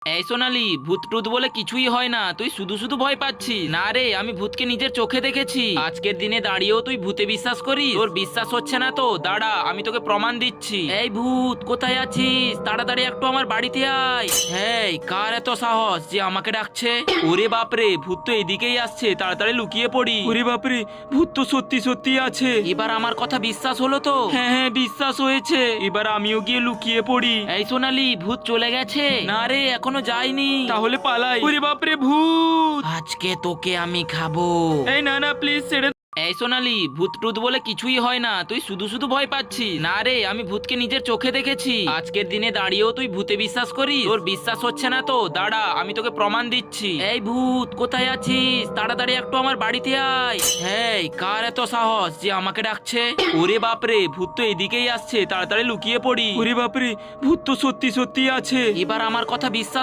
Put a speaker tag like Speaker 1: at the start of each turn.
Speaker 1: এই সোনালি, ভূত টুত বলে কিছুই হয় না, তুই শুধু শুধু ভয় পাচ্ছিস। না রে, আমি ভূতকে নিজের চোখে দেখেছি। আজকের দিনে দাঁড়িয়েও তুই ভূতে বিশ্বাস করিস? তোর বিশ্বাস হচ্ছে না তো দাঁড়া, আমি তোকে প্রমাণ দিচ্ছি। এই ভূত, কোথায় আছিস? তাড়াতাড়ি একটু আমার বাড়িতে আয়। হ্যাঁ, কার এত সাহস যে আমাকে ডাকছে? ওরে বাপরে, ভূত তো এদিকেই আসছে, তাড়াতাড়ি লুকিয়ে পড়ি। ওরে বাপরে, ভূত তো সত্যি সত্যি আছে। এবার আমার কথা বিশ্বাস হলো তো? হ্যাঁ হ্যাঁ, বিশ্বাস হয়েছে। এবার আমিও গিয়ে লুকিয়ে পড়ি। এই সোনালি, ভূত চলে গেছে? না রে, এখনো যায়নি। তাহলে পালাই। ওরে বাপরে, ভূত! আজকে তোকে আমি খাবো। এই না না, প্লিজ ছেড়ে। এই সোনালি, ভূত টুত বলে কিছুই হয় না, তুই শুধু শুধু ভয় পাচ্ছিস। না রে, আমি ভূতকে নিজের চোখে দেখেছি। আজকের দিনে দাঁড়িয়েও তুই ভূতে বিশ্বাস করিস? তোর বিশ্বাস হচ্ছে না তো দাঁড়া, আমি তোকে প্রমাণ দিচ্ছি। এই ভূত, কোথায় আছিস? তাড়াতাড়ি একটু আমার বাড়িতে আয়। হ্যাঁ, কার এত সাহস যে আমাকে ডাকছে? ওরে বাপরে, ভূত তো এদিকেই আসছে, তাড়াতাড়ি লুকিয়ে পড়ি। ওরে বাপরে, ভূত তো সত্যি সত্যি আছে। এবার আমার কথা বিশ্বাস